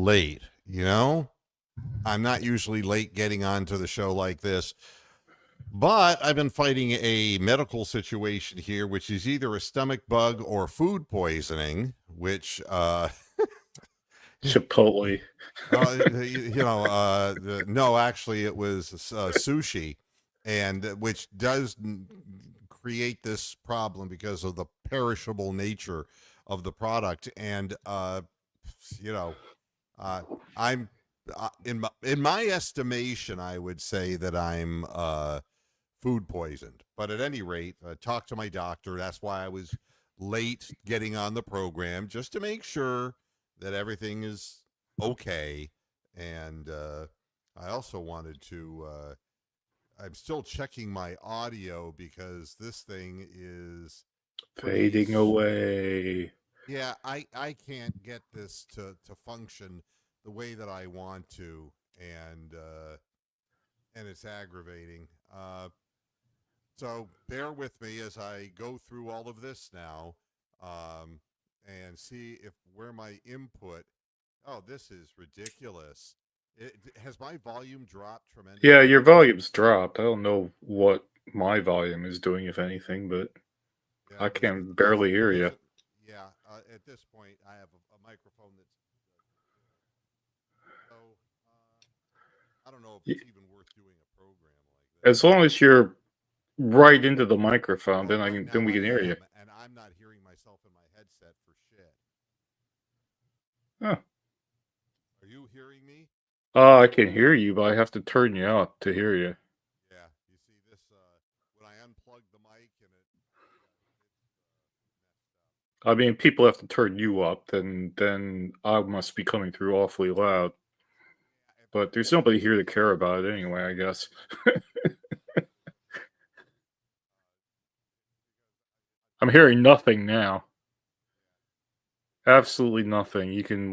late, you know? I'm not usually late getting onto the show like this, but I've been fighting a medical situation here, which is either a stomach bug or food poisoning, which, Chipotle. no, actually, it was sushi, and which does create this problem because of the perishable nature of the product. And I'm in my estimation, I would say that I'm food poisoned. But at any rate, talk to my doctor. That's why I was late getting on the program, just to make sure that everything is okay. And I also wanted to. I'm still checking my audio because this thing is Fading away. Yeah, I can't get this to function the way that I want to, and it's aggravating. So bear with me as I go through all of this now, and see if where my input. Oh, this is ridiculous. Has my volume dropped tremendously? Yeah, your volume's dropped. I don't know what my volume is doing, if anything, but Yeah, I can barely hear you. Yeah, at this point, I have a microphone that's. So I don't know if it's even worth doing a program like this. As long as you're right into the microphone, then we can hear you. And I'm not hearing myself in my headset for shit. Huh. Are you hearing me? I can hear you, but I have to turn you up to hear you. Yeah, you see this when I unplug the mic and I mean, people have to turn you up, then I must be coming through awfully loud. But there's nobody here to care about it anyway, I guess. I'm hearing nothing now. Absolutely nothing. You can,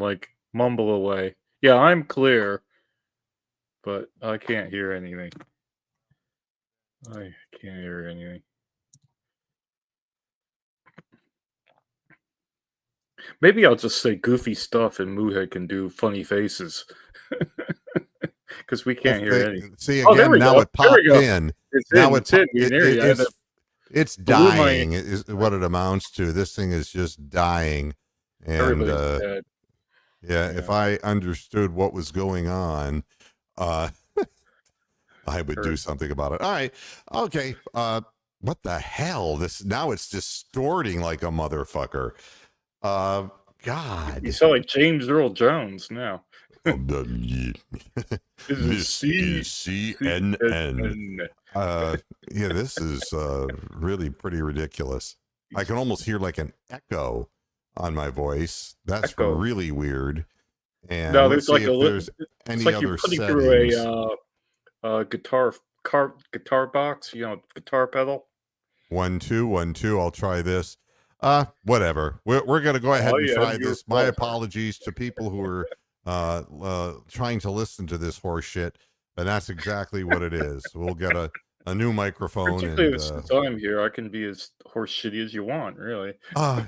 mumble away. Yeah, I'm clear, but I can't hear anything. I can't hear anything. Maybe I'll just say goofy stuff and Moohead can do funny faces. Because we can't hear anything. See, again, now it popped in. It's dying is what it amounts to. This thing is just dying. And dead. Yeah, if I understood what was going on, I would do something about it. All right. Okay. What the hell? Now it's distorting like a motherfucker. God. You sound like James Earl Jones now. This is CNN. Yeah, this is really pretty ridiculous. I can almost hear like an echo on my voice. That's really weird. And no, there's like there's any like other you're putting settings. through a guitar box, guitar pedal. 1 2 1 2. I'll try this. Whatever. We're gonna go ahead and try this. My apologies to people who are trying to listen to this horse shit, and that's exactly what it is. We'll get a new microphone. Particularly since I'm here, I can be as horse shitty as you want, really.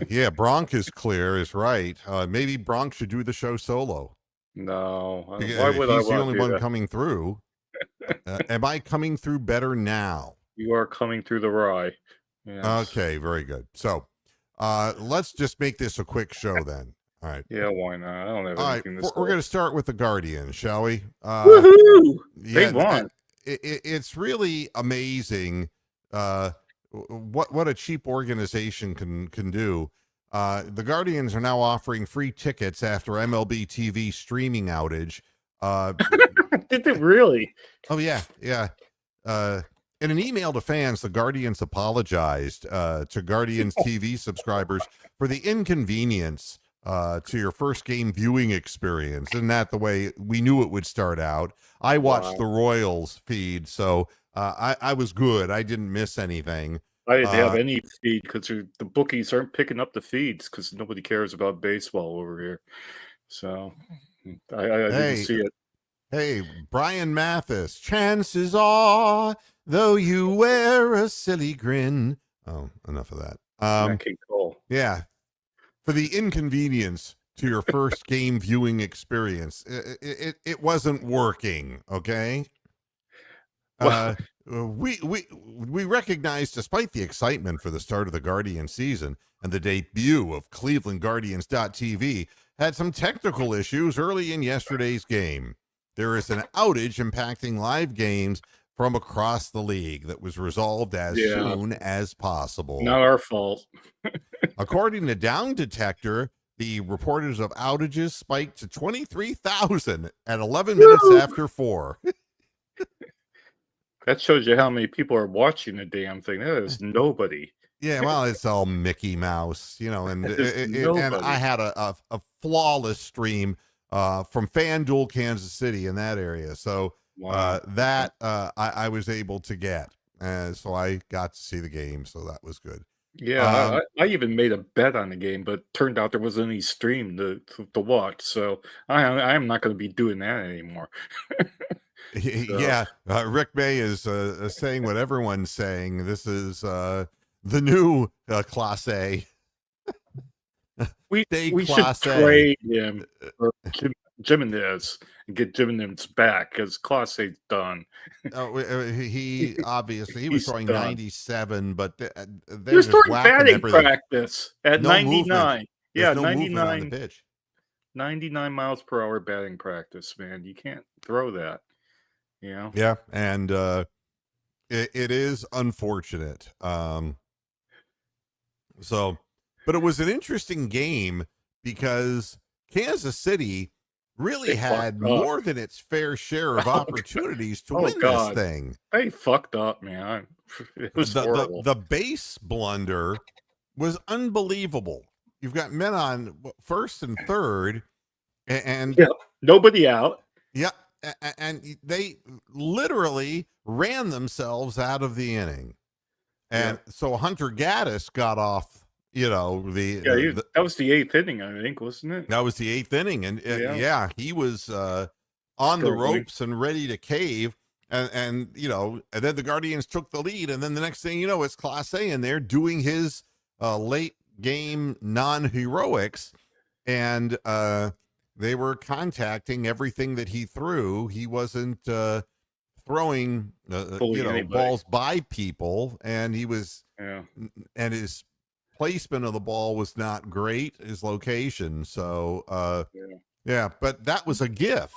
Yeah, Bronk is clear, is right. Maybe Bronk should do the show solo. No, why would he's the only one coming through. Am I coming through better now? You are coming through the rye. Yes. Okay, very good. So let's just make this a quick show then. All right. Yeah, why not? I don't have anything to say. We're going to start with the Guardian, shall we? Woohoo! They won. It's really amazing what a cheap organization can do. The Guardians are now offering free tickets after MLB TV streaming outage. Did they really? Oh, yeah. In an email to fans, the Guardians apologized to Guardians TV subscribers for the inconvenience to your first game viewing experience. Isn't that the way we knew it would start out? I watched the Royals feed, so I was good. I didn't miss anything. I didn't have any feed because the bookies aren't picking up the feeds because nobody cares about baseball over here. So I didn't see it. Hey, Brian Mathis, chances are, though you wear a silly grin. Oh, enough of that. King Cole. Yeah. For the inconvenience to your first game viewing experience. It wasn't working. Okay. Well, We recognize, despite the excitement for the start of the Guardian season and the debut of ClevelandGuardians.tv, had some technical issues early in yesterday's game. There is an outage impacting live games from across the league that was resolved as yeah, soon as possible. not our fault. According to Down Detector, the reporters of outages spiked to 23,000 at 11 minutes Woo! after 4. That shows you how many people are watching the damn thing. That is nobody. Yeah, well, it's all Mickey Mouse, and and I had a flawless stream from FanDuel, Kansas City, in that area. So Wow. that I was able to get, so I got to see the game. So that was good. Yeah, I even made a bet on the game, but turned out there wasn't any stream to watch. So I'm not going to be doing that anymore. So, Yeah, Rick May is saying what everyone's saying. This is the new Clase. we should Clase. trade him for Jimenez and get Jimenez back because Clase's done. He obviously he was He's throwing done. 97, but He they're was just throwing whacking batting everything. practice at No 99. movement. Yeah, There's no movement on the 99, pitch. 99 miles per hour batting practice, man. You can't throw that. Yeah, and it is unfortunate. So, but it was an interesting game because Kansas City really They had fucked up. more than its fair share of Oh, opportunities to oh, win God. this thing. They fucked up, man. It was horrible. The base blunder was unbelievable. You've got men on first and third, and Yeah, nobody out. yeah, and they literally ran themselves out of the inning. And so Hunter Gaddis got off, that was the 8th inning, I think, wasn't it? that was the 8th inning. And he was on the ropes and ready to cave. And then the Guardians took the lead. And then the next thing you know, it's Clase in there doing his late game non-heroics. And they were contacting everything that he threw. He wasn't throwing balls by people, and he was and his placement of the ball was not great, his location. So but that was a gift.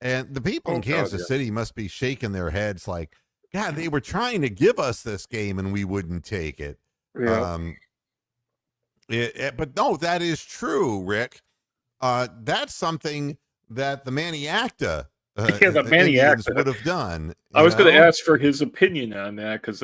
And the people in Kansas City must be shaking their heads like, God, they were trying to give us this game and we wouldn't take it. But no, that is true, Rick. That's something that the Maniacta the Indians would have done. I was going to ask for his opinion on that because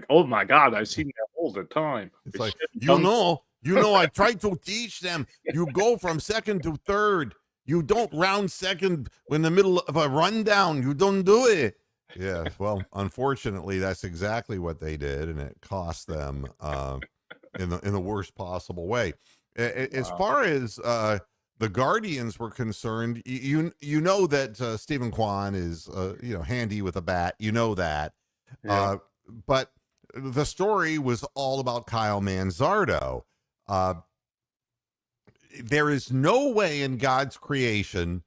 oh my God, I've seen that all the time. It's like, I tried to teach them. You go from second to third. You don't round second in the middle of a rundown. You don't do it. Yeah, well, unfortunately, that's exactly what they did, and it cost them in the worst possible way. As far as the Guardians were concerned, you know that Stephen Kwan is handy with a bat. You know that, but the story was all about Kyle Manzardo. There is no way in God's creation.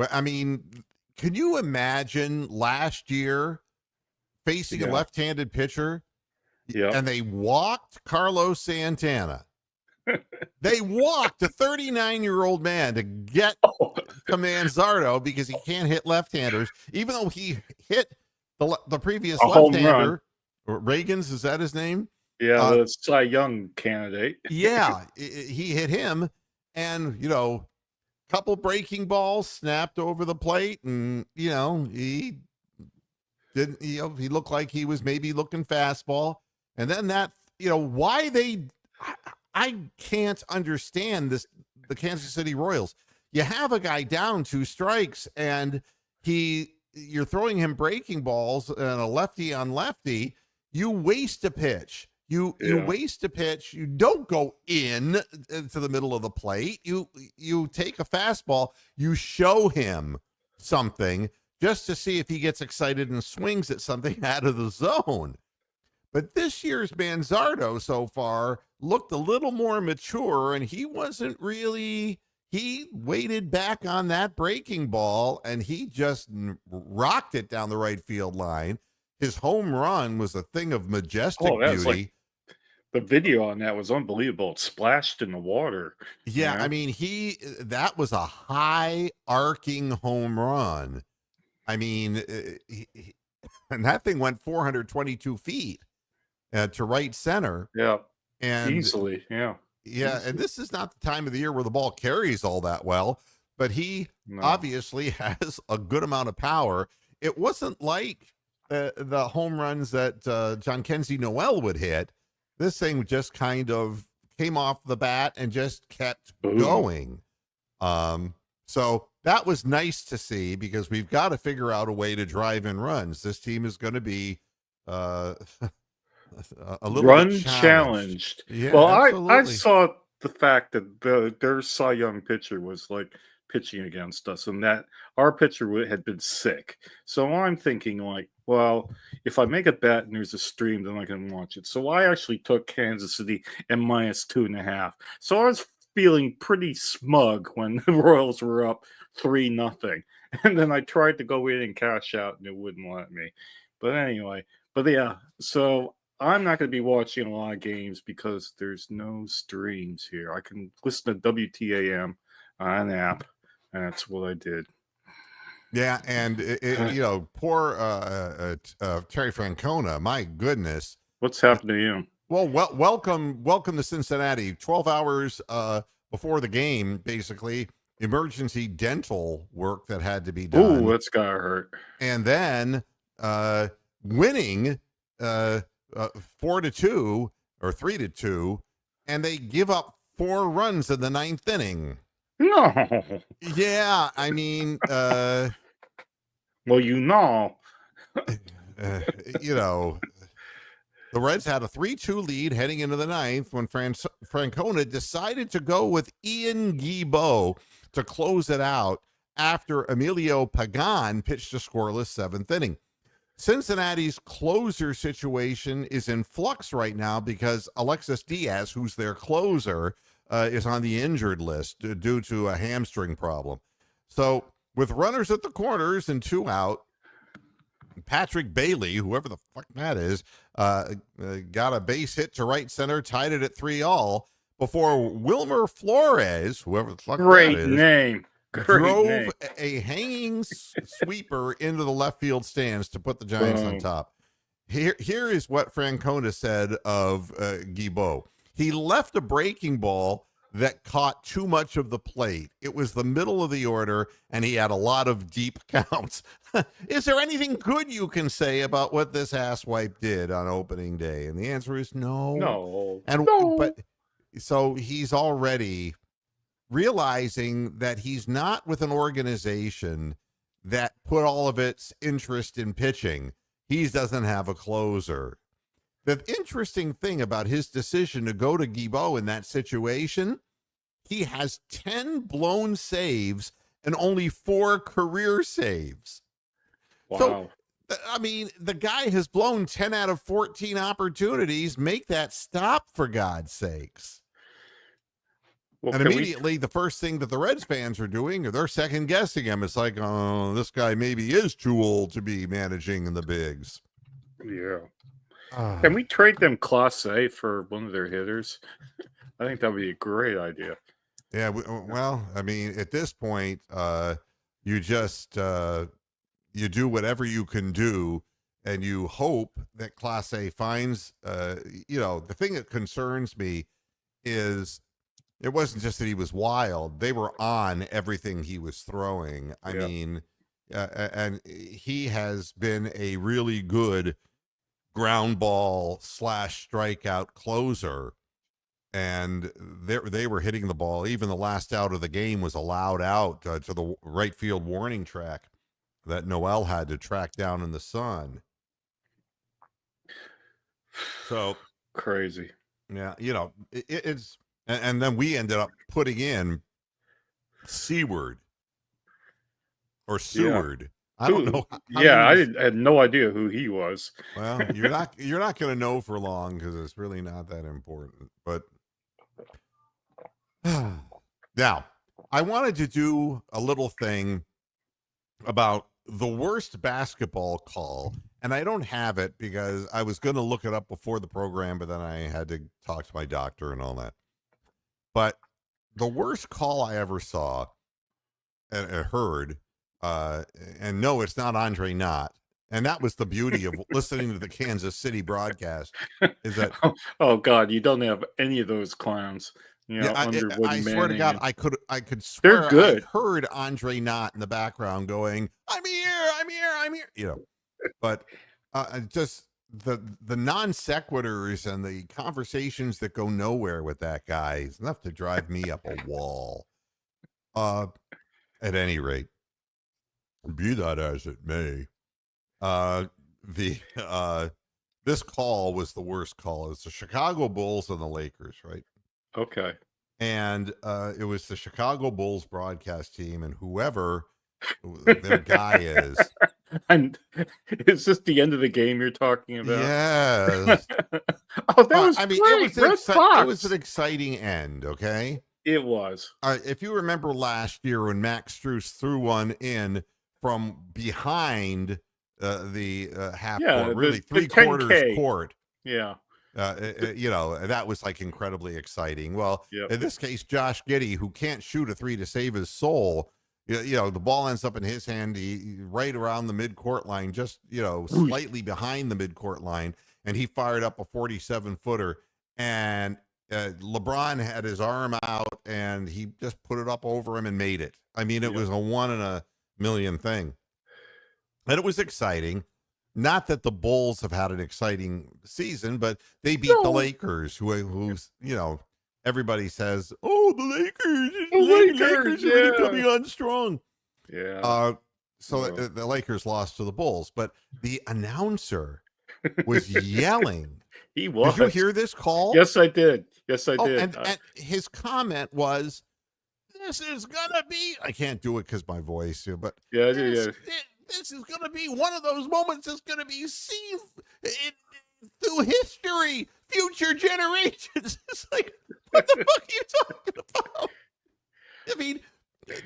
I mean, can you imagine last year facing a left-handed pitcher? Yeah, and they walked Carlos Santana. They walked a 39-year-old man to get to Manzardo because he can't hit left-handers, even though he hit the previous left-hander. Reagan's, is that his name? Yeah, the Cy Young candidate. Yeah, he hit him, and couple breaking balls snapped over the plate, and he didn't. He looked like he was maybe looking fastball, and then that why they. I can't understand this. The Kansas City Royals. You have a guy down 2 strikes, and you're throwing him breaking balls and a lefty on lefty. You waste a pitch. You waste a pitch. You don't go into the middle of the plate. You take a fastball. You show him something just to see if he gets excited and swings at something out of the zone. But this year's Manzardo so far looked a little more mature, and he wasn't really he waited back on that breaking ball and he just rocked it down the right field line. His home run was a thing of majestic that was beauty. the video on that was unbelievable. It splashed in the water. Yeah, I mean, that was a high arcing home run. I mean, and that thing went 422 feet to right center. Yeah, and easily. Yeah, and this is not the time of the year where the ball carries all that well, but he obviously has a good amount of power. It wasn't like the home runs that John Kenzie Noel would hit. This thing just kind of came off the bat and just kept going. So that was nice to see, because we've got to figure out a way to drive in runs. This team is going to be a little run bit challenged. Yeah, well, absolutely. I saw the fact that their Cy Young pitcher was like pitching against us, and that our pitcher had been sick. So I'm thinking, like, well, if I make a bet and there's a stream, then I can watch it. So I actually took Kansas City and -2.5. So I was feeling pretty smug when the Royals were up 3-0, and then I tried to go in and cash out, and it wouldn't let me. But anyway, yeah. So I'm not going to be watching a lot of games because there's no streams here. I can listen to WTAM on an app, and that's what I did. Yeah, and poor Terry Francona. My goodness, what's happened to him? Well, welcome to Cincinnati. 12 hours before the game, basically, emergency dental work that had to be done. Ooh, that's gotta hurt. And then winning 4-2 or 3-2, and they give up 4 runs in the 9th inning. No. Yeah, I mean, well, the Reds had a 3-2 lead heading into the 9th when Francona decided to go with Ian Guilbeau to close it out after Emilio Pagan pitched a scoreless 7th inning. Cincinnati's closer situation is in flux right now because Alexis Diaz, who's their closer, is on the injured list due to a hamstring problem. So with runners at the corners and 2 out, Patrick Bailey, whoever the fuck that is, got a base hit to right center, tied it at 3-all before Wilmer Flores, whoever the fuck that is, name. drove a hanging sweeper into the left field stands to put the Giants on top. Here is what Francona said of Guilbeau. He left a breaking ball that caught too much of the plate. It was the middle of the order, and he had a lot of deep counts. Is there anything good you can say about what this asswipe did on opening day? And the answer is no. No. But so he's already realizing that he's not with an organization that put all of its interest in pitching. He doesn't have a closer. The interesting thing about his decision to go to Guilbeau in that situation, he has 10 blown saves and only 4 career saves. Wow. So, I mean, the guy has blown 10 out of 14 opportunities. Make that stop, for God's sakes. Well, and immediately, the first thing that the Reds fans are doing, they're second guessing him. It's like, oh, this guy maybe is too old to be managing in the bigs. Yeah. Can we trade them Clase for one of their hitters? I think that would be a great idea. Yeah, well, I mean, at this point, you just you do whatever you can do, and you hope that Clase finds. The thing that concerns me is it wasn't just that he was wild; they were on everything he was throwing. I mean, and he has been a really good ground ball / strikeout closer, and they were hitting the ball. Even the last out of the game was allowed out to the right field warning track that Noel had to track down in the sun. So crazy. Yeah, it's and then we ended up putting in Seward or Seward. I don't know. I had no idea who he was. Well, you're not going to know for long because it's really not that important. But now, I wanted to do a little thing about the worst basketball call, and I don't have it because I was going to look it up before the program, but then I had to talk to my doctor and all that. But the worst call I ever saw and heard, and no, it's not Andre Knott, and that was the beauty of listening to the Kansas City broadcast, is that Oh God, you don't have any of those clowns. yeah, Underwood I and swear to God, Manning. I could They're swear I good. heard Andre Knott in the background going, "I'm here, I'm here, I'm here," you know. But just the non sequiturs and the conversations that go nowhere with that guy is enough to drive me up a wall. At any rate, be that as it may, the this call was the worst call. It was the Chicago Bulls and the Lakers, right? Okay. And it was the Chicago Bulls broadcast team, and whoever their guy is. And is this the end of the game you're talking about? Yes. Oh, that was I mean, great. Red it was Fox. an exciting end. Okay. It was. If you remember last year when Max Strus threw one in from behind the half court, really the 3/4 10K. court. Yeah. That was like incredibly exciting. Well, Yep. in this case, Josh Giddey, who can't shoot a three to save his soul, the ball ends up in his hand, right around the midcourt line, just slightly behind the midcourt line, and he fired up a 47-footer, and LeBron had his arm out, and he just put it up over him and made it. I mean, it was a 1 in a million thing, and it was exciting. Not that the Bulls have had an exciting season, but they beat the Lakers, who's everybody says, "Oh, the Lakers are really coming on strong." Yeah. The Lakers lost to the Bulls, but the announcer was yelling. He was. Did you hear this call? Yes, I did. Yes, I did. And his comment was, "This is gonna be." I can't do it because my voice, but this is going to be one of those moments that's going to be seen through history, future generations. It's like, what the fuck are you talking about? I mean,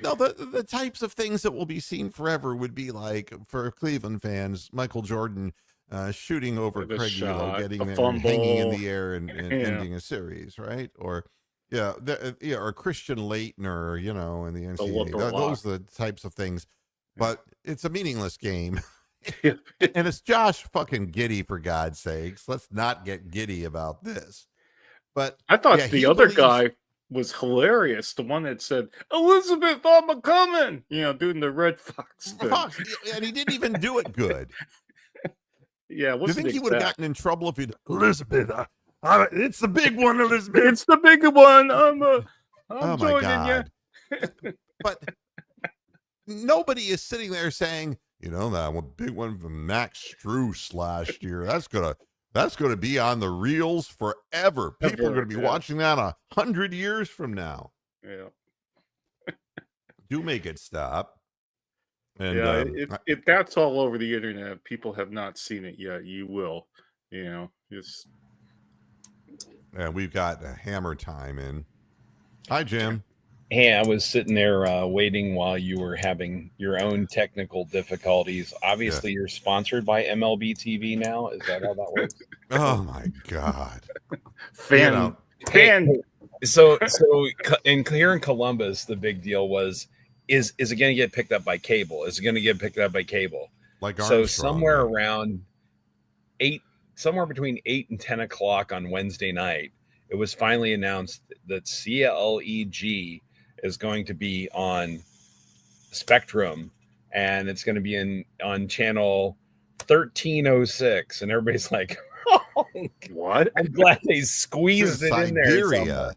no, the types of things that will be seen forever would be like, for Cleveland fans, Michael Jordan shooting over Craig Elo, getting there, hanging in the air and ending a series, right? Or or Christian Laettner, in the NCAA. Those are the types of things. But it's a meaningless game. And it's Josh fucking Giddey, for God's sakes. Let's not get giddy about this. But I thought the other guy was hilarious. The one that said, "Elizabeth, I'm a coming," doing the Red Fox thing. And he didn't even do it good. Yeah. Do you think he would have gotten in trouble if he'd, "Elizabeth, it's the big one, Elizabeth. It's the big one. I'm oh my God. But nobody is sitting there saying, that one big one from Max Strus last year, that's gonna be on the reels forever. People are gonna be watching that 100 years from now. Yeah. Do make it stop. And if that's all over the internet, people have not seen it yet. You will, just. And we've got a hammer time in. Hi, Jim. Hey, I was sitting there waiting while you were having your own technical difficulties. Obviously, You're sponsored by MLB TV now. Is that how that works? Oh my God! Fan. So here in Columbus, the big deal was, is it going to get picked up by cable? Is it going to get picked up by cable? Like Armstrong, somewhere around somewhere between 8 and 10 o'clock on Wednesday night, it was finally announced that CLEG is going to be on Spectrum, and it's going to be on channel 1306, and everybody's like, "Oh, what?" I'm glad they squeezed it in there somewhere.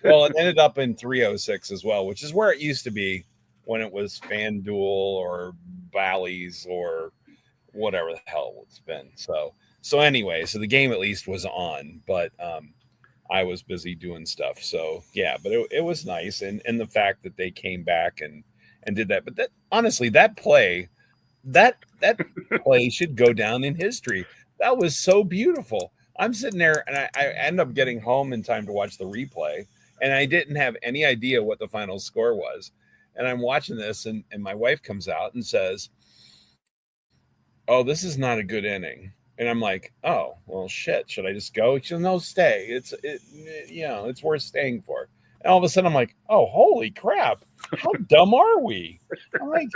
Well, it ended up in 306 as well, which is where it used to be when it was FanDuel or Bally's or whatever the hell it's been. So anyway, the game at least was on, but I was busy doing stuff. So yeah, but it was nice. And the fact that they came back and did that. But honestly, that play should go down in history. That was so beautiful. I'm sitting there and I end up getting home in time to watch the replay, and I didn't have any idea what the final score was. And I'm watching this, and my wife comes out and says, "Oh, this is not a good inning." And I'm like, "Oh, well, shit. Should I just go?" She said, "No, stay. It's worth staying for." And all of a sudden, I'm like, "Oh, holy crap! How dumb are we?" I'm like,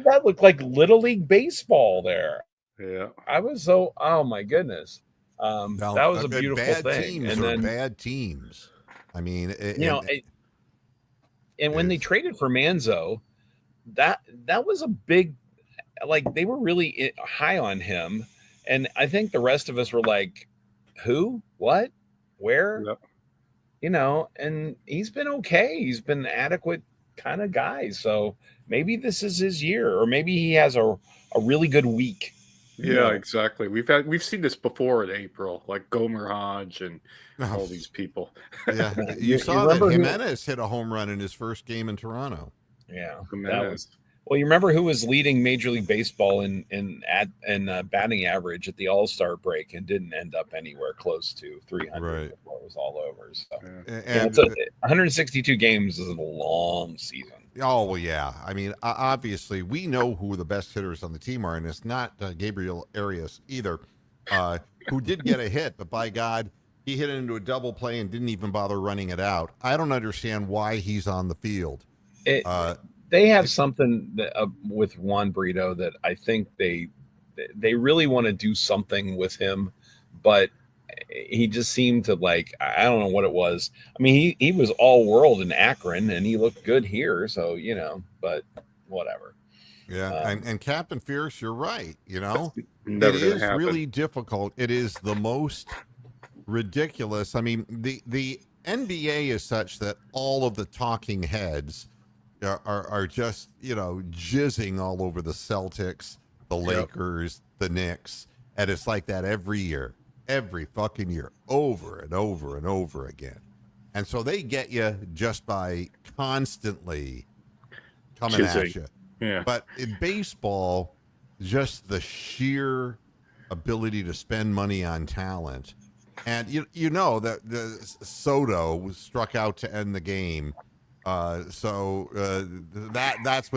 that looked like Little League baseball there. Yeah, I was so, oh my goodness. That was a beautiful bad thing. Teams And then bad teams. I mean, and when they traded for Manzo, that was a big, like, they were really high on him, and I think the rest of us were like, who, what, where, and he's been okay. He's been an adequate kind of guy. So maybe this is his year, or maybe he has a really good week. Yeah, exactly. We've seen this before in April, like Gomer Hodge and all these people. Yeah, you saw that Jimenez hit a home run in his first game in Toronto. Yeah, Jimenez. that was. Well, you remember who was leading Major League Baseball in batting average at the All-Star break and didn't end up anywhere close to 300 before it was all over. So, and 162 games is a long season. Oh, well, yeah. I mean, obviously, we know who the best hitters on the team are, and it's not Gabriel Arias either, who did get a hit, but by God, he hit it into a double play and didn't even bother running it out. I don't understand why he's on the field. They have something with Juan Brito that I think they really want to do something with him, but he just seemed to, like, I don't know what it was. I mean, he was all world in Akron and he looked good here. So, but whatever. Yeah. And Captain Fierce, you're right. It is happen. Really difficult. It is the most ridiculous. I mean, the NBA is such that all of the talking heads are just, jizzing all over the Celtics, the Lakers, the Knicks. And it's like that every fucking year, over and over and over again. And so they get you just by constantly coming at you. Yeah. But in baseball, just the sheer ability to spend money on talent. And that the Soto was struck out to end the game. That's what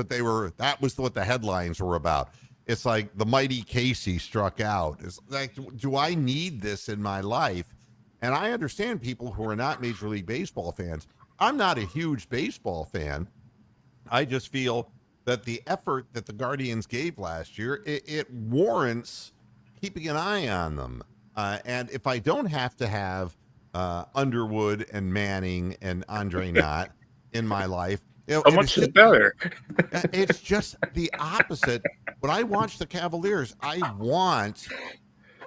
that was what the headlines were about. It's like the mighty Casey struck out. It's like, do I need this in my life? And I understand people who are not Major League Baseball fans. I'm not a huge baseball fan. I just feel that the effort that the Guardians gave last year, it warrants keeping an eye on them. And if I don't have to have Underwood and Manning and Andre Knott in my life, how much is better? It's just the opposite. When I watch the Cavaliers, I want,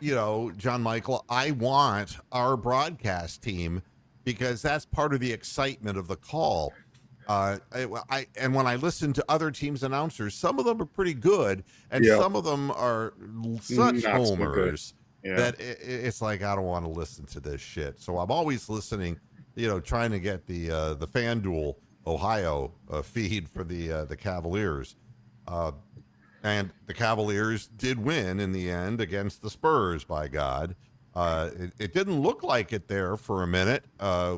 John Michael, I want our broadcast team, because that's part of the excitement of the call. And when I listen to other teams' announcers, some of them are pretty good, and some of them are such homers that it's like, I don't want to listen to this shit. So I'm always listening, trying to get the FanDuel Ohio feed for the Cavaliers. And the Cavaliers did win in the end against the Spurs, by God. It didn't look like it there for a minute.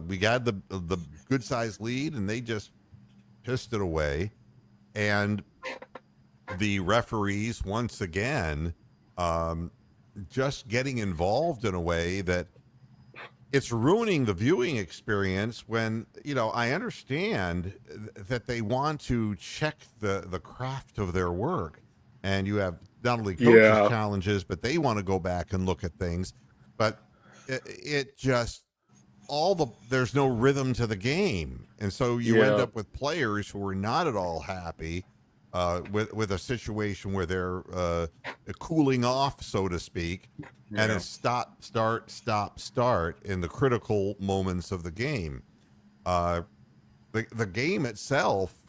We got the good-sized lead, and they just pissed it away. And the referees, once again, just getting involved in a way that it's ruining the viewing experience when, I understand that they want to check the craft of their work. And you have not only coaches challenges, but they want to go back and look at things. But it just, there's no rhythm to the game. And so you end up with players who are not at all happy with a situation where they're cooling off, so to speak. And it's stop, start in the critical moments of the game. The game itself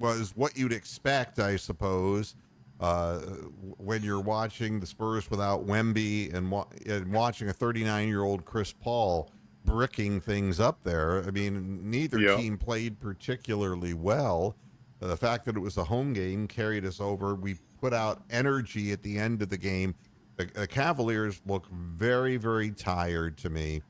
was what you'd expect, I suppose, when you're watching the Spurs without Wemby and watching a 39-year-old Chris Paul bricking things up there. I mean, neither team played particularly well. The fact that it was a home game carried us over. We put out energy at the end of the game. The Cavaliers look very, very tired to me,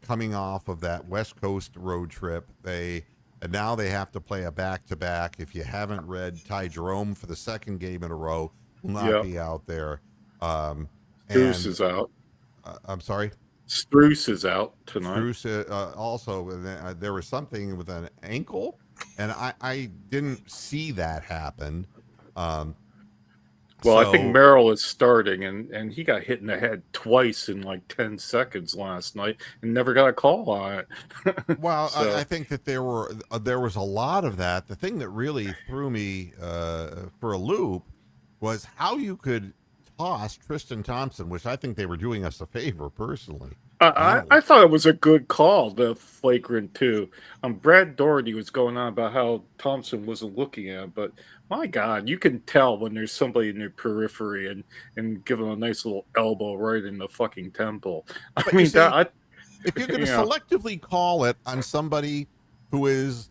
coming off of that West Coast road trip. They and now they have to play a back-to-back. If you haven't read, Ty Jerome for the second game in a row will not be out there. Spruce is out. I'm sorry? Spruce is out tonight. Spruce also, there was something with an ankle, and I didn't see that happen. Well, I think Merrill is starting, and he got hit in the head twice in like 10 seconds last night and never got a call on it. Well, so. I think that there was a lot of that. The thing that really threw me for a loop was how you could toss Tristan Thompson, which I think they were doing us a favor personally. I thought it was a good call, the flagrant too. Brad Doherty was going on about how Thompson wasn't looking at him, but my God, you can tell when there's somebody in their periphery and give him a nice little elbow right in the fucking temple. I mean, if you're going to selectively call it on somebody who is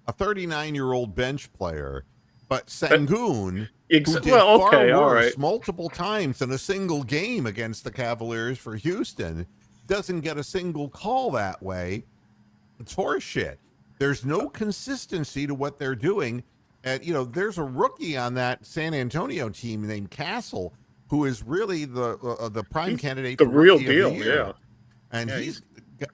a 39-year-old bench player, but Sengun, who did far worse multiple times in a single game against the Cavaliers for Houston, doesn't get a single call that way, it's horseshit. There's no consistency to what they're doing. And, there's a rookie on that San Antonio team named Castle, who is really the prime candidate. The real deal, yeah. And he's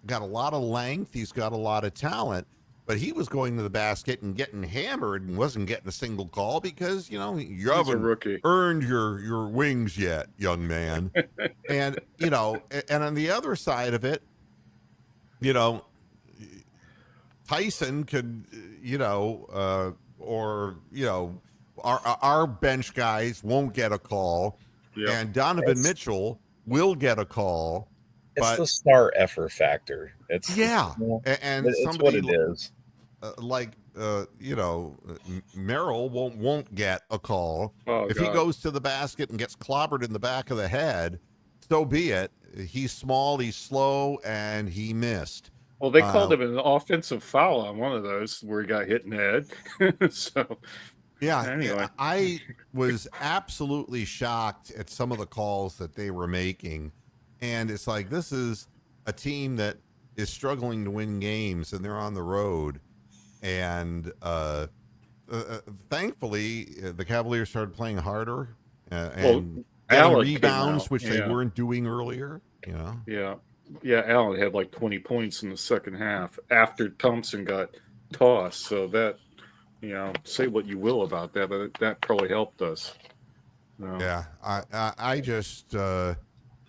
got a lot of length. He's got a lot of talent. But he was going to the basket and getting hammered and wasn't getting a single call because, you haven't earned your wings yet, young man. And, and on the other side of it, Tyson could, our bench guys won't get a call. Yep. And Donovan Mitchell will get a call. It's the star effort factor. And it's what it is. Merrill won't get a call. If he goes to the basket and gets clobbered in the back of the head, so be it. He's small, he's slow, and he missed. Well, they called him an offensive foul on one of those where he got hit in the head. So, anyway. I was absolutely shocked at some of the calls that they were making. And it's like, this is a team that is struggling to win games, and they're on the road. And thankfully, the Cavaliers started playing harder and getting rebounds, which they weren't doing earlier. Yeah, Allen had like 20 points in the second half after Thompson got tossed. So that, say what you will about that, but that probably helped us. Yeah, I just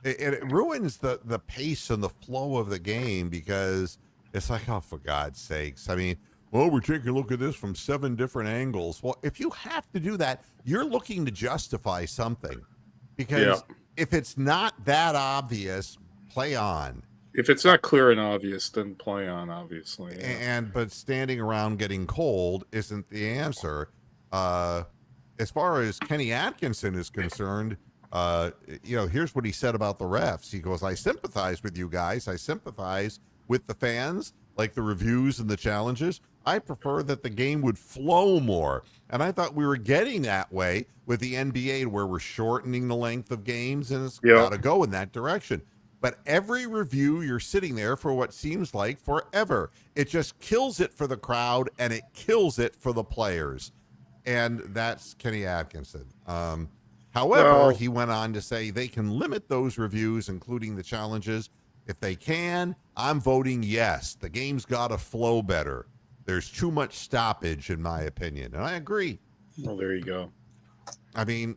it ruins the pace and the flow of the game because it's like, oh, for God's sakes. I mean, we're taking a look at this from 7 different angles. Well, if you have to do that, you're looking to justify something because if it's not that obvious, play on. If it's not clear and obvious, then play on, obviously. But standing around getting cold isn't the answer. As far as Kenny Atkinson is concerned, here's what he said about the refs. He goes, I sympathize with you guys. I sympathize with the fans, like the reviews and the challenges. I prefer that the game would flow more. And I thought we were getting that way with the NBA where we're shortening the length of games, and it's got to go in that direction. But every review, you're sitting there for what seems like forever. It just kills it for the crowd, and it kills it for the players. And that's Kenny Atkinson. However, he went on to say they can limit those reviews, including the challenges. If they can, I'm voting yes. The game's got to flow better. There's too much stoppage, in my opinion. And I agree. Well, there you go. I mean,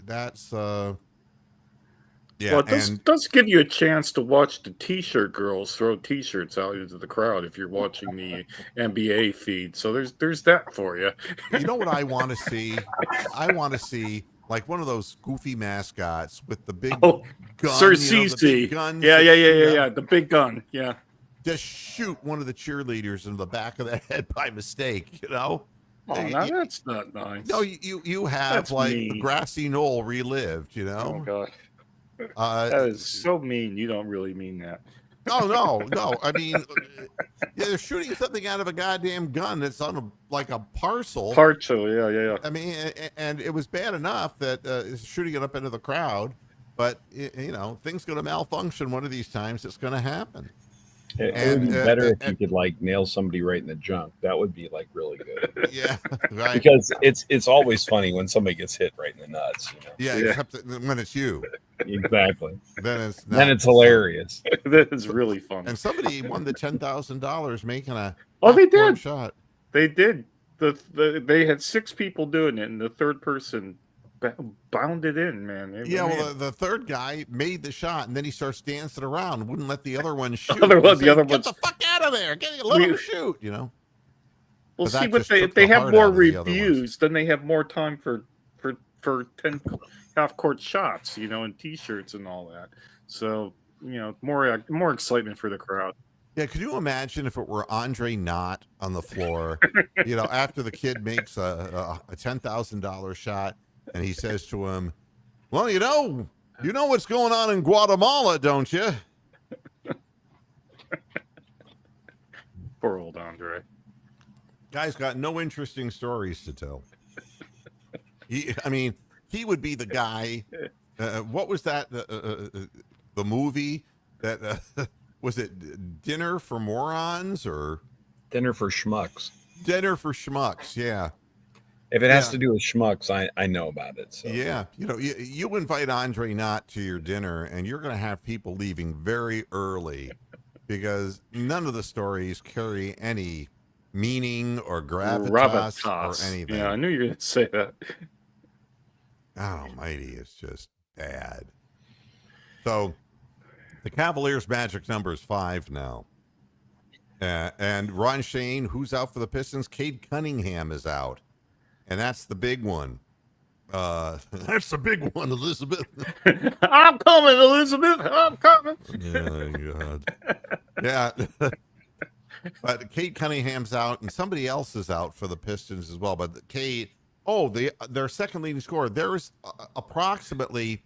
that's... Well, it does give you a chance to watch the T-shirt girls throw T-shirts out into the crowd if you're watching the NBA feed. So there's that for you. You know what I want to see? I want to see like one of those goofy mascots with the big gun. Sir CC. The big guns. Yeah. The big gun. Yeah. Just shoot one of the cheerleaders in the back of the head by mistake, Oh, now that's not nice. No, you have that's like mean. The grassy knoll relived, Oh, God. That is so mean. You don't really mean that. No. I mean, they're shooting something out of a goddamn gun that's on like a parcel. Yeah. I mean, and it was bad enough that it's shooting it up into the crowd, but things going to malfunction one of these times. It's going to happen. It would be better if you could like nail somebody right in the junk. That would be like really good. Yeah, right. Because it's always funny when somebody gets hit right in the nuts. You know? Yeah, except when it's you. Exactly. Then it's hilarious. That is really funny. And somebody won the $10,000 making a they did shot. They did. They had 6 people doing it, and the third person bounded in, man. The third guy made the shot, and then he starts dancing around, wouldn't let the other one shoot. Get the fuck out of there! Let him shoot. You know. Well, see, if they have more reviews, then they have more time for 10 half-court shots, you know, and T-shirts and all that. So, you know, more excitement for the crowd. Yeah, could you imagine if it were Andre Knott on the floor, you know, after the kid makes a $10,000 shot, and he says to him, "Well, you know what's going on in Guatemala, don't you?" Poor old Andre. Guy's got no interesting stories to tell. He would be the guy. What was that? The movie that was it? Dinner for Morons or Dinner for Schmucks? Dinner for Schmucks. Yeah. If it has to do with schmucks, I know about it. So. Yeah, you know, you invite Andre Knott to your dinner, and you're going to have people leaving very early because none of the stories carry any meaning or gravitas or anything. Yeah, I knew you were going to say that. Almighty, it's just bad. So the Cavaliers' magic number is 5 now. And Ron Shane, who's out for the Pistons? Cade Cunningham is out. And that's the big one. That's the big one, Elizabeth. I'm coming, Elizabeth. I'm coming. Oh, God. Yeah. But Cade Cunningham's out, and somebody else is out for the Pistons as well. But Cade, their second leading scorer. There's approximately,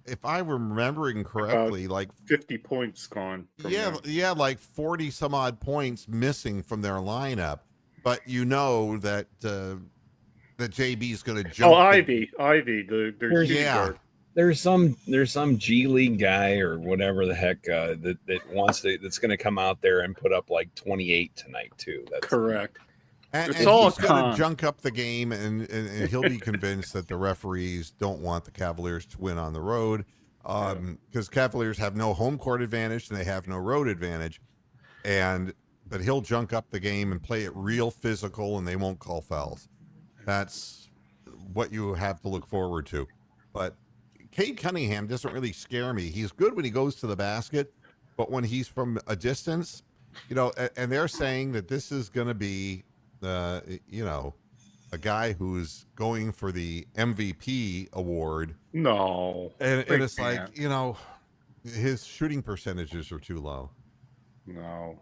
if I'm remembering correctly, like 50 points gone. Yeah, like 40 some odd points missing from their lineup. But you know that that JB is going to jump. Ivy, guard. There's some G League guy or whatever the heck that's going to come out there and put up like 28 tonight too. That's correct. And he's going to junk up the game, and he'll be convinced that the referees don't want the Cavaliers to win on the road because Cavaliers have no home court advantage and they have no road advantage, but he'll junk up the game and play it real physical, and they won't call fouls. That's what you have to look forward to. But Cade Cunningham doesn't really scare me. He's good when he goes to the basket, but when he's from a distance, you know, and they're saying that this is going to be, you know, a guy who's going for the MVP award. No. And it's like, you know, his shooting percentages are too low. No.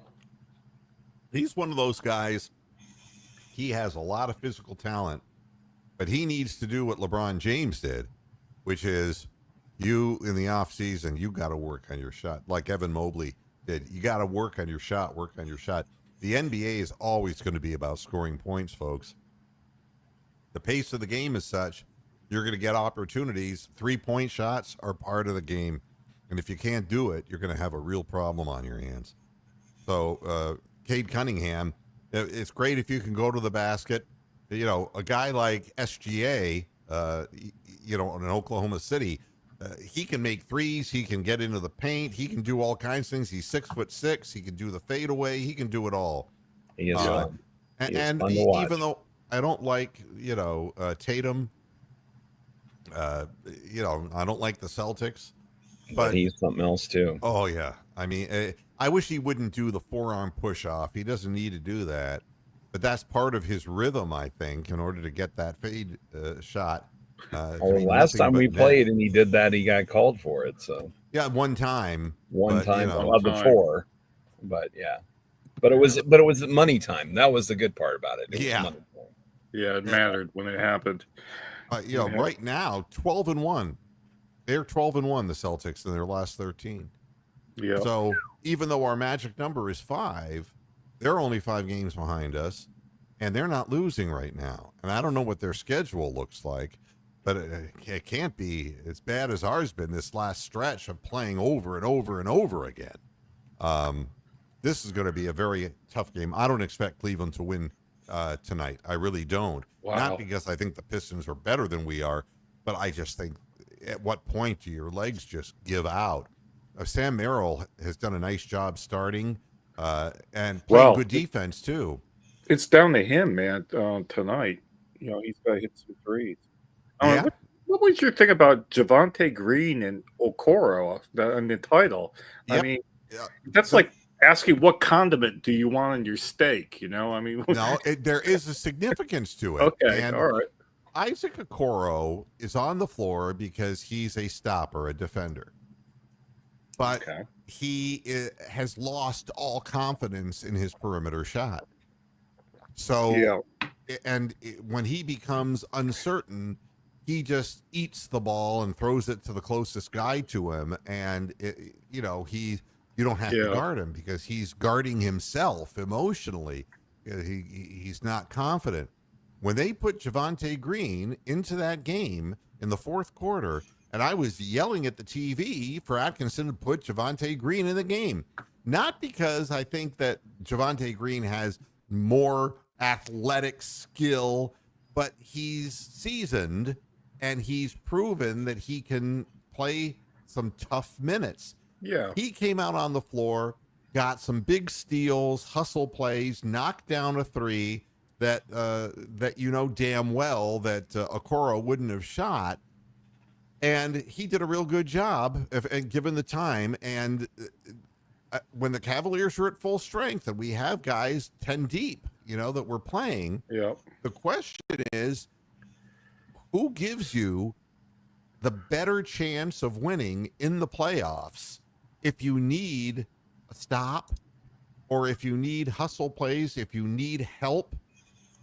He's one of those guys. He has a lot of physical talent, but he needs to do what LeBron James did, which is you in the offseason, you got to work on your shot like Evan Mobley did. You got to work on your shot. The NBA is always going to be about scoring points, folks. The pace of the game is such, you're going to get opportunities. 3-point shots are part of the game. And if you can't do it, you're going to have a real problem on your hands. So, Cade Cunningham, it's great if you can go to the basket. You know, a guy like SGA, you know, in Oklahoma City, he can make threes. He can get into the paint. He can do all kinds of things. He's 6'6". He can do the fadeaway. He can do it all. He is fun. And even though I don't like, you know, Tatum, you know, I don't like the Celtics, but he's something else too. Oh yeah. I mean, I wish he wouldn't do the forearm push off. He doesn't need to do that, but that's part of his rhythm, I think, in order to get that fade shot. Last time we played and he did that, he got called for it. So yeah, one time, you know, before, but yeah, but it was money time. That was the good part about it. It mattered when it happened. You know, right now, 12-1. They're 12-1, the Celtics, in their last 13. Yeah. So even though our magic number is 5, they're only 5 games behind us, and they're not losing right now. And I don't know what their schedule looks like, but it can't be as bad as ours been this last stretch of playing over and over and over again. this is going to be a very tough game. I don't expect Cleveland to win tonight. I really don't. Wow. Not because I think the Pistons are better than we are, but I just think at what point do your legs just give out? Sam Merrill has done a nice job starting and playing good defense too. It's down to him, man, tonight. You know, he's got to hit some threes. Yeah. What was your thing about Javonte Green and Okoro on the title? Yep. I mean, that's like asking what condiment do you want on your steak, you know? I mean, no, there is a significance to it. Okay, and all right. Isaac Okoro is on the floor because he's a stopper, a defender. But he has lost all confidence in his perimeter shot. So, and when he becomes uncertain, he just eats the ball and throws it to the closest guy to him. And, you don't have to guard him because he's guarding himself emotionally. He's not confident. When they put Javonte Green into that game in the fourth quarter, and I was yelling at the TV for Atkinson to put Javonte Green in the game, not because I think that Javonte Green has more athletic skill, but he's seasoned and he's proven that he can play some tough minutes. Yeah. He came out on the floor, got some big steals, hustle plays, knocked down a three that damn well that Okoro wouldn't have shot. And he did a real good job and given the time. And when the Cavaliers are at full strength and we have guys 10 deep, that we're playing, the question is, who gives you the better chance of winning in the playoffs if you need a stop or if you need hustle plays, if you need help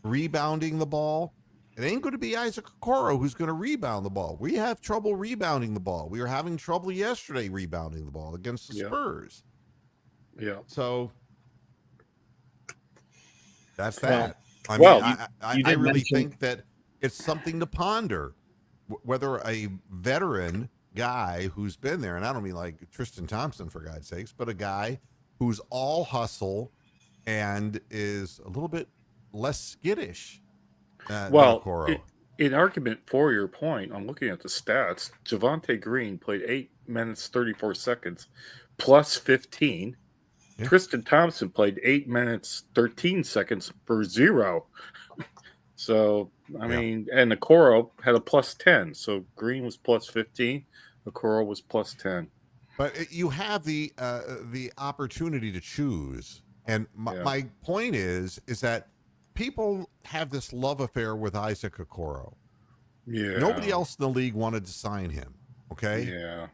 rebounding the ball? It ain't going to be Isaac Okoro who's going to rebound the ball. We have trouble rebounding the ball. We were having trouble yesterday rebounding the ball against the Spurs. Yeah. So that's that. I really think that it's something to ponder, whether a veteran guy who's been there, and I don't mean like Tristan Thompson for God's sakes, but a guy who's all hustle and is a little bit less skittish. In argument for your point, I'm looking at the stats. Javonte Green played 8 minutes 34 seconds plus 15. Yeah. Tristan Thompson played 8 minutes 13 seconds for 0. So I mean, and Okoro had a plus 10. So Green was plus 15. Okoro was plus 10. But you have the opportunity to choose, and my point is that people have this love affair with Isaac Okoro. Yeah. Nobody else in the league wanted to sign him. Okay. Yeah.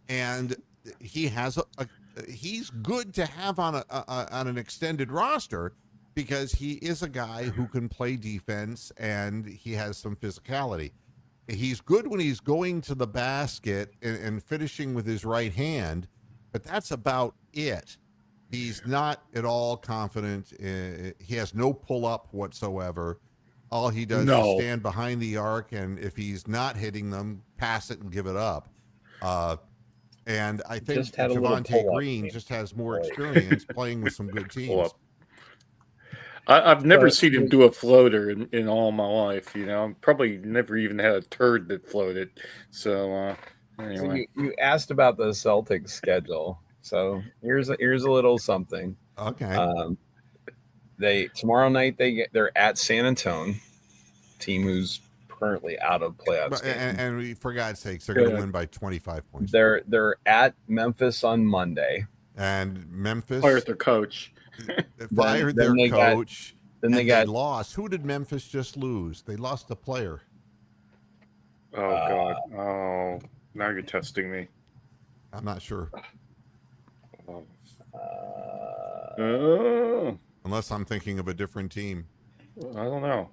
And he has he's good to have on an extended roster because he is a guy who can play defense and he has some physicality. He's good when he's going to the basket and finishing with his right hand, but that's about it. He's not at all confident. He has no pull-up whatsoever. All he does is stand behind the arc, and if he's not hitting them, pass it and give it up. And I think Javonte Green just has more experience playing with some good teams. I've never seen him do a floater in all my life. Probably never even had a turd that floated. So anyway, so you asked about the Celtics schedule. So here's a little something. Okay. Tomorrow night they're at San Antonio, team who's currently out of playoffs. And for God's sakes, they're going to win by 25 points. They're at Memphis on Monday. And Memphis fired their coach. Fired their coach. Then they lost. Who did Memphis just lose? They lost a player. Oh God! Oh, now you're testing me. I'm not sure. Unless I'm thinking of a different team. I don't know.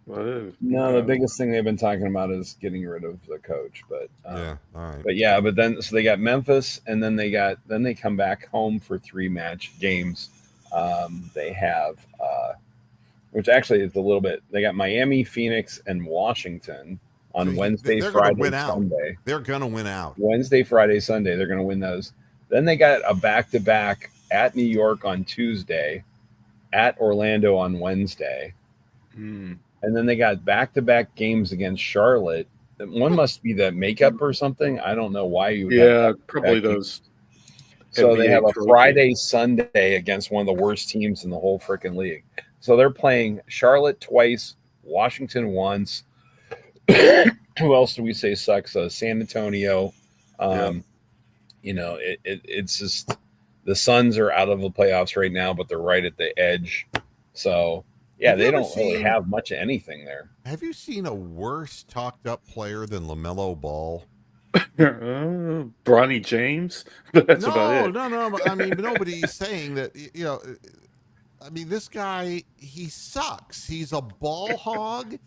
No, the biggest thing they've been talking about is getting rid of the coach. But all right. But then so they got Memphis, and then they come back home for 3 match games. They have, which actually is a little bit. They got Miami, Phoenix, and Washington on Wednesday, Friday, Sunday. They're going to win out. Wednesday, Friday, Sunday. They're going to win those. Then they got a back-to-back at New York on Tuesday, at Orlando on Wednesday. Mm. And then they got back-to-back games against Charlotte. One must be the makeup or something. I don't know why you would have probably games. those. So they NBA have a trophy. Friday, Sunday against one of the worst teams in the whole freaking league. So they're playing Charlotte twice, Washington once. Who else do we say sucks? San Antonio. You know, it's just the Suns are out of the playoffs right now, but they're right at the edge. So yeah, they don't really have much of anything there. Have you seen a worse talked up player than LaMelo Ball? Bronny James. That's about it. No. I mean, nobody's saying that. You know, I mean, this guy, he sucks. He's a ball hog.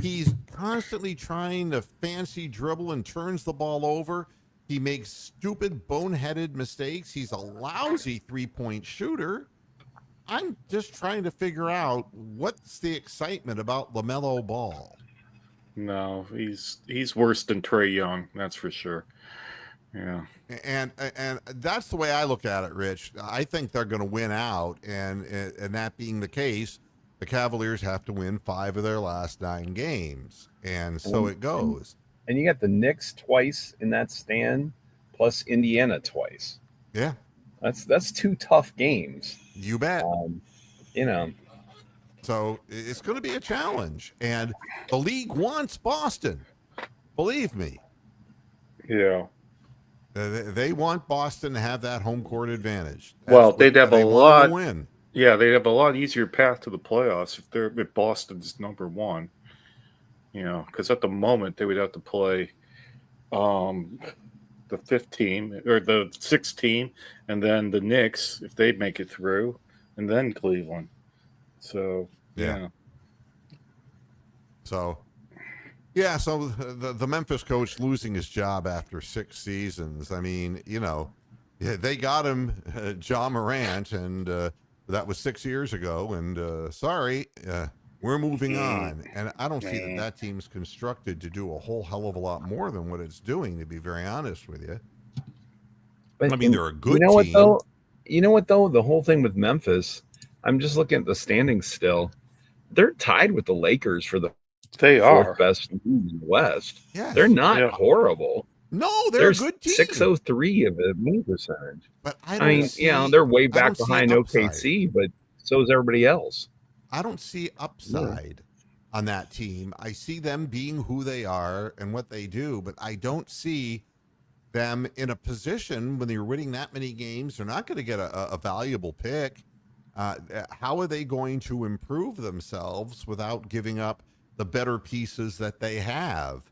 He's constantly trying to fancy dribble and turns the ball over. He makes stupid, boneheaded mistakes. He's a lousy three-point shooter. I'm just trying to figure out what's the excitement about LaMelo Ball. No, he's worse than Trae Young, that's for sure. Yeah, and that's the way I look at it, Rich. I think they're going to win out, and that being the case, the Cavaliers have to win 5 of their last 9 games, and so it goes. And you got the Knicks twice in that stand, plus Indiana twice. Yeah, that's 2 tough games. You bet. You know. So it's going to be a challenge, and the league wants Boston. Believe me. Yeah. They want Boston to have that home court advantage. They'd have a lot. Win. Yeah, they'd have a lot easier path to the playoffs if Boston's number 1. You know, because at the moment they would have to play the 5th team or the 6th team, and then the Knicks if they make it through, and then Cleveland. So yeah. So the Memphis coach losing his job after 6 seasons. I mean, you know, they got him Ja Morant, and that was 6 years ago. And sorry, we're moving on. And I don't see that team's constructed to do a whole hell of a lot more than what it's doing, to be very honest with you. But I mean, they're a good team. You know what, though? The whole thing with Memphis, I'm just looking at the standings still. They're tied with the Lakers for the 4th best team in the West. Yes. They're not horrible. No, they're a good team. 603 of the winning percentage. But I mean, they're way back behind OKC, but so is everybody else. I don't see upside on that team. I see them being who they are and what they do, but I don't see them in a position when you're winning that many games. They're not going to get a valuable pick. How are they going to improve themselves without giving up the better pieces that they have?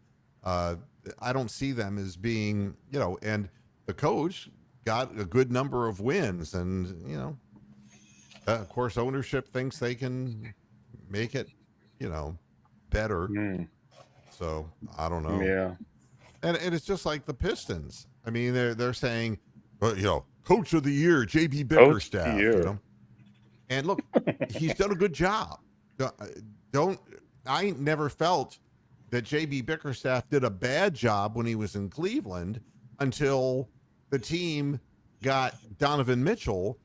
I don't see them as being, and the coach got a good number of wins, and, of course, ownership thinks they can make it, better. So I don't know. Yeah. And it's just like the Pistons. I mean, they're saying, coach of the year, JB Bickerstaff, And look, he's done a good job. I never felt that JB Bickerstaff did a bad job when he was in Cleveland until the team got Donovan Mitchell.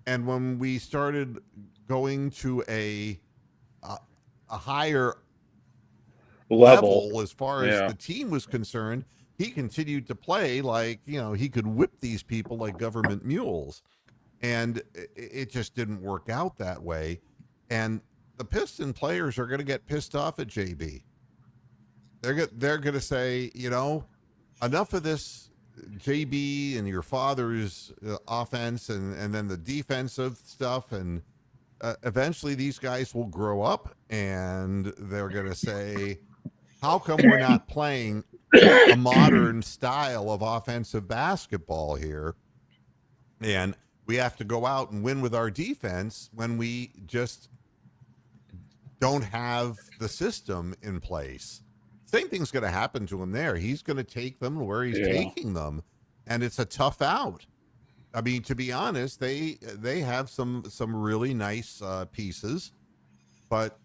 And when we started going to a higher level as far as the team was concerned, he continued to play like, he could whip these people like government mules. And it just didn't work out that way. And the Piston players are going to get pissed off at JB. They're going to say, enough of this JB and your father's offense and then the defensive stuff. And eventually these guys will grow up and they're going to say, how come we're not playing a modern style of offensive basketball here? And we have to go out and win with our defense when we just don't have the system in place. Same thing's going to happen to him there. He's going to take them where he's taking them, and it's a tough out. I mean, to be honest, they have some really nice pieces, but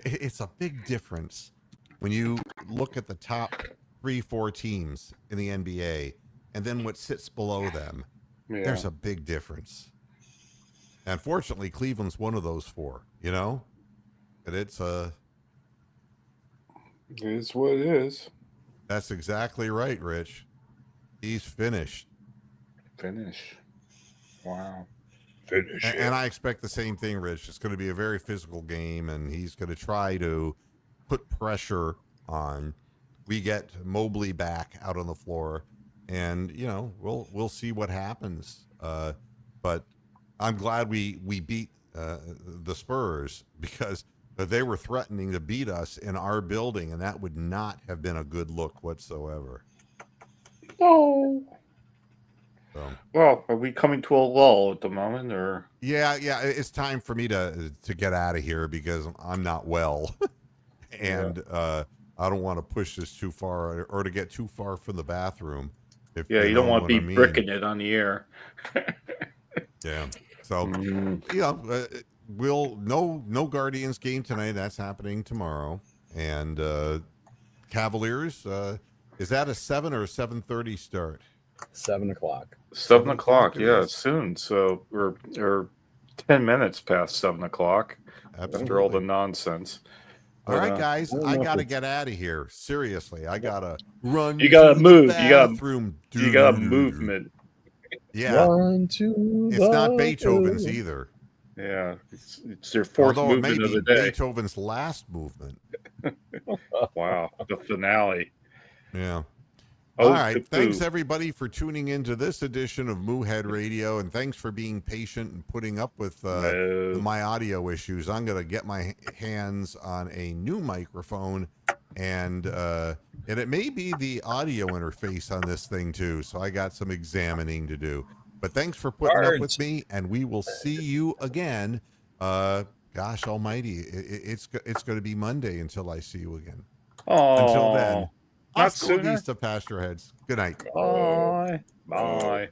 it's a big difference when you look at the top 3-4 teams in the NBA and then what sits below them. Yeah. There's a big difference. And fortunately, Cleveland's one of those 4, you know? And it's It is what it is. That's exactly right, Rich. He's finished. Finish. Wow. Finish And I expect the same thing, Rich. It's going to be a very physical game, and he's going to try to put pressure on. We get Mobley back out on the floor, and we'll see what happens. But I'm glad we beat the Spurs, because they were threatening to beat us in our building, and that would not have been a good look whatsoever. Oh. So. Well, are we coming to a lull at the moment, or? Yeah, it's time for me to get out of here because I'm not well, and I don't want to push this too far or to get too far from the bathroom. If you don't want to be bricking it on the air. Yeah. So, we'll no Guardians game tonight. That's happening tomorrow. And Cavaliers, is that a 7 or a 7:30 start? 7 o'clock. 7 o'clock, yeah, soon. So we're 10 minutes past 7 o'clock. Absolutely. After all the nonsense. All right, guys, I got to get out of here. Seriously, I got to run. You got to move. You got movement. Yeah. It's not Beethoven's either. Yeah. It's your fourth movement of the day. Beethoven's last movement. Wow. The finale. Yeah. All right. Thanks, everybody, for tuning into this edition of Moohead Radio, and thanks for being patient and putting up with my audio issues. I'm going to get my hands on a new microphone, and it may be the audio interface on this thing, too, so I got some examining to do. But thanks for putting up with me, and we will see you again. Gosh almighty, it's going to be Monday until I see you again. Oh. Until then. Not sooner. East of Pasture Heads. Good night. Bye. Bye.